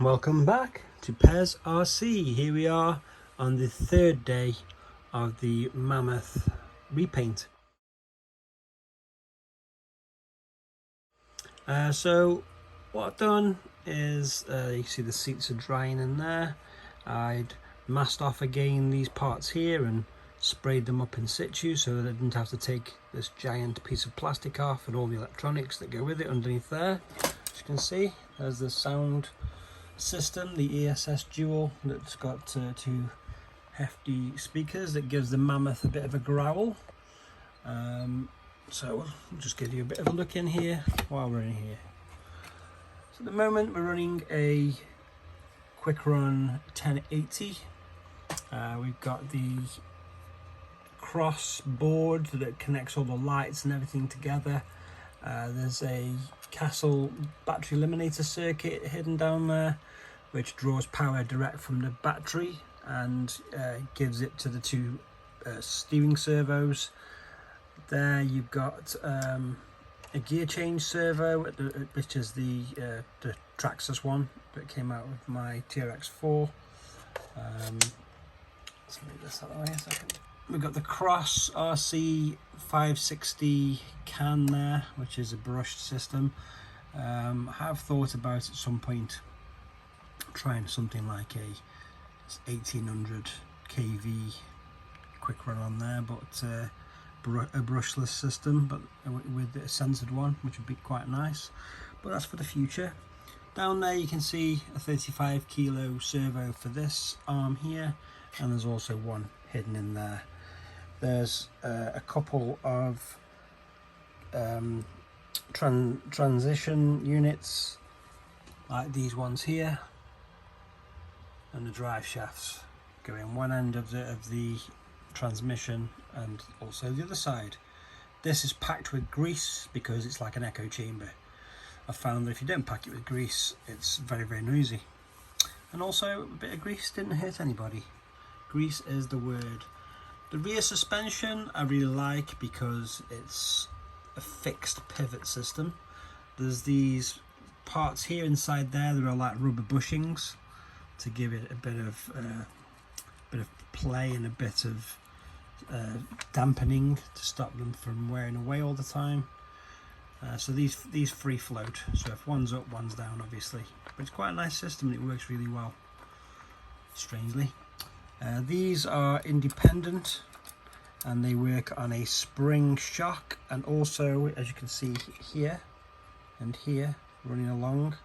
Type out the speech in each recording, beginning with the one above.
Welcome back to Pez RC. Here we are on the third day of the Mammoth repaint. So what I've done is, you see the seats are drying in there. I'd masked off again these parts here and sprayed them up in situ so that I didn't have to take this giant piece of plastic off and all the electronics that go with it underneath there. As you can see, there's the sound system, the ESS Dual, that's got two hefty speakers that gives the Mammoth a bit of a growl. So I'll just give you a bit of a look in here while we're in here. So at the moment we're running a quick run 1080. We've got the cross board that connects all the lights and everything together. There's a Castle battery eliminator circuit hidden down there, which draws power direct from the battery and gives it to the two steering servos. There you've got a gear change servo, which is the Traxxas one that came out with my TRX4. Let's move this out of the way a second. We've got the Cross RC 560 can there, which is a brushed system. I have thought about at some point trying something like a 1800 kV quick run on there, but a brushless system, but with a censored one, which would be quite nice. But that's for the future. Down there you can see a 35 kilo servo for this arm here, and there's also one hidden in there. There's a couple of transition units like these ones here, and the drive shafts go in one end of the transmission and also the other side. This is packed with grease because it's like an echo chamber. I found that if you don't pack it with grease, it's very, very noisy. And also a bit of grease didn't hurt anybody. Grease is the word. The rear suspension I really like because it's a fixed pivot system. There's these parts here inside there that are like rubber bushings to give it a bit of play and a bit of dampening to stop them from wearing away all the time. So these free float, so if one's up, one's down, obviously. But it's quite a nice system and it works really well, strangely. These are independent and they work on a spring shock, and also, as you can see here and here running along,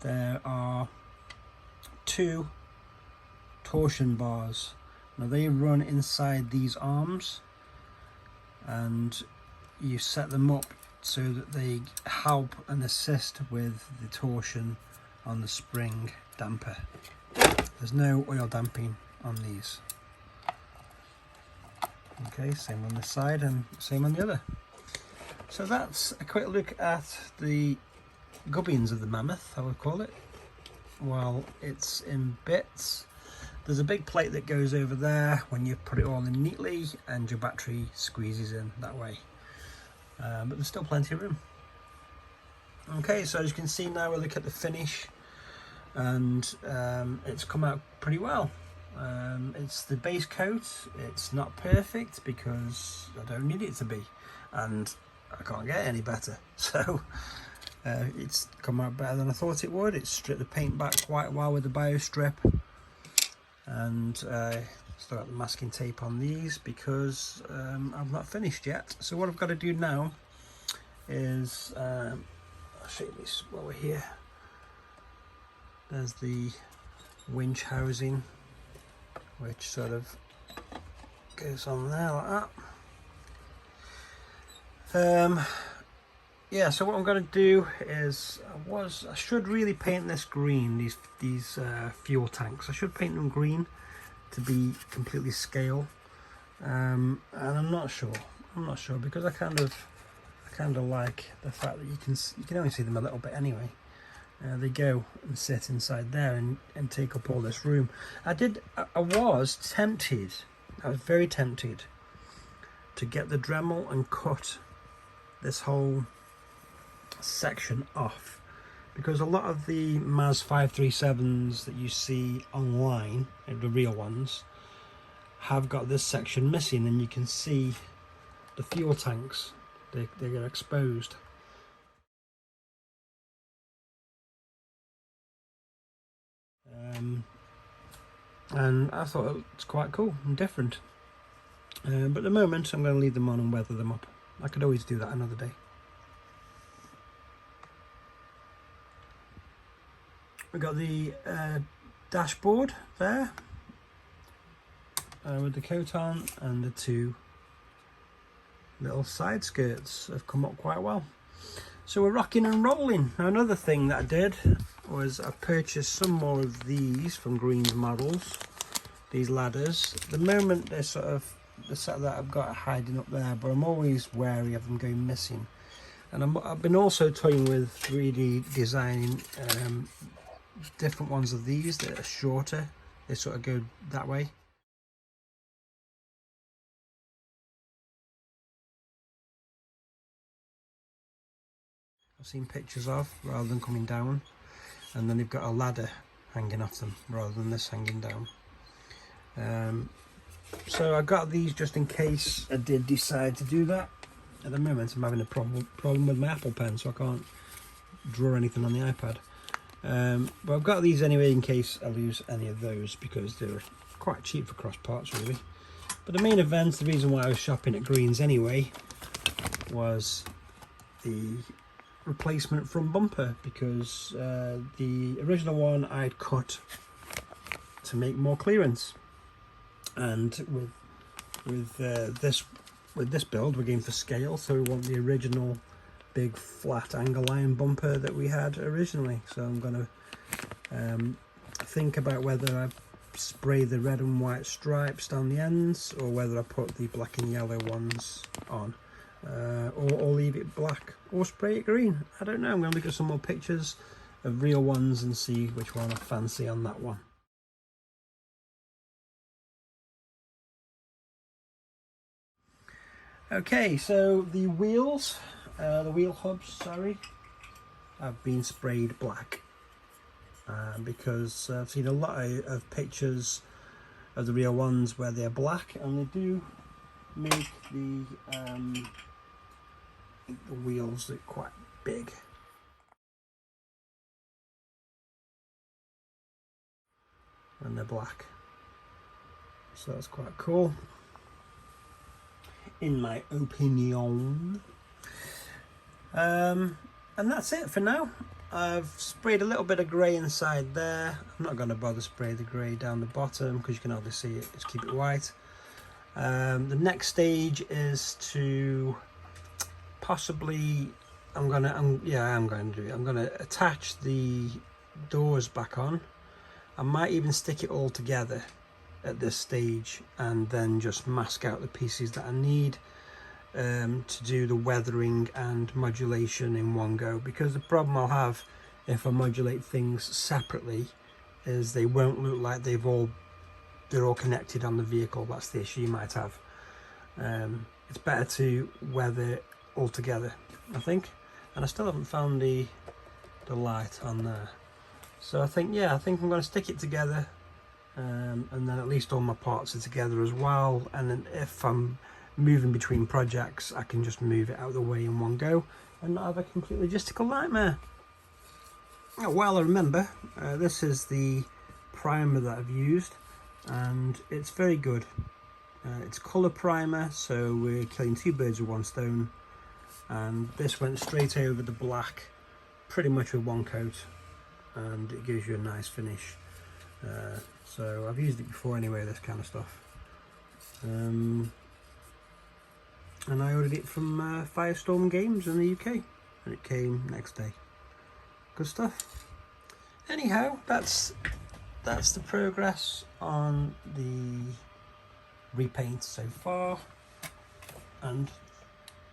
there are two torsion bars. Now they run inside these arms and you set them up so that they help and assist with the torsion on the spring damper. There's no oil damping on these. Okay, same on this side and same on the other. So that's a quick look at the gubbins of the Mammoth, I would call it, while it's in bits. There's a big plate that goes over there when you put it all in neatly and your battery squeezes in that way. But there's still plenty of room. Okay, so as you can see now, we'll look at the finish, and it's come out pretty well. It's the base coat. It's not perfect because I don't need it to be, and I can't get any better. So it's come out better than I thought it would. It's stripped the paint back quite well with the bio strip, and still got the masking tape on these because I've not finished yet. So what I've got to do now is I'll show you this while we're here. There's the winch housing, which sort of goes on there like that. Yeah, so what I'm going to do is I should really paint this green, these fuel tanks. I should paint them green to be completely scale, and I'm not sure because I kind of like the fact that you can only see them a little bit anyway. They go and sit inside there and take up all this room. I was tempted, I was very tempted to get the Dremel and cut this whole section off because a lot of the MAZ 537s that you see online, the real ones, have got this section missing, and you can see the fuel tanks, they get exposed. And I thought it's quite cool and different. But at the moment I'm going to leave them on and weather them up. I could always do that another day. We've got the dashboard there with the coat on, and the two little side skirts have come up quite well. So we're rocking and rolling. Now, another thing that I did was I purchased some more of these from Green's Models, these ladders. At the moment they're sort of the set that I've got hiding up there, but I'm always wary of them going missing. And I've been also toying with 3D designing different ones of these that are shorter. They sort of go that way. I've seen pictures of, rather than coming down, and then they've got a ladder hanging off them rather than this hanging down. So I got these just in case I did decide to do that. At the moment I'm having a problem with my Apple Pen, so I can't draw anything on the iPad. But I've got these anyway in case I lose any of those, because they're quite cheap for cross parts really. But the main event, the reason why I was shopping at Green's anyway, was the replacement front bumper, because the original one I'd cut to make more clearance, and with this build we're going for scale, so we want the original big flat angle iron bumper that we had originally. So I'm going to think about whether I spray the red and white stripes down the ends, or whether I put the black and yellow ones on, or leave it black, or spray it green. I don't know. I'm going to look at some more pictures of real ones and see which one I fancy on that one. Okay, so the wheels, the wheel hubs, sorry, have been sprayed black, because I've seen a lot of pictures of the real ones where they're black, and they do make the wheels look quite big. And they're black, so that's quite cool, in my opinion. And that's it for now. I've sprayed a little bit of grey inside there. I'm not going to bother spray the grey down the bottom because you can hardly see it. Just keep it white. The next stage is to possibly, I'm going to attach the doors back on. I might even stick it all together at this stage, and then just mask out the pieces that I need to do the weathering and modulation in one go, because the problem I'll have if I modulate things separately is they won't look like they're all connected on the vehicle. That's the issue you might have. It's better to weather it all together, I think. And I still haven't found the light on there, so I think I'm going to stick it together. And then at least all my parts are together as well, and then if I'm moving between projects I can just move it out of the way in one go and not have a complete logistical nightmare. Well, I remember this is the primer that I've used, and it's very good. It's colour primer, so we're killing two birds with one stone, and this went straight over the black pretty much with one coat, and it gives you a nice finish. So I've used it before anyway, this kind of stuff. And I ordered it from Firestorm Games in the UK, and it came next day. Good stuff. Anyhow, that's the progress on the repaint so far, and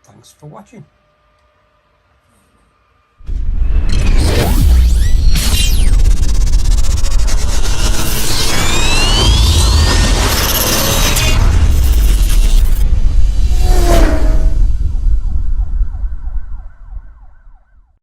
thanks for watching.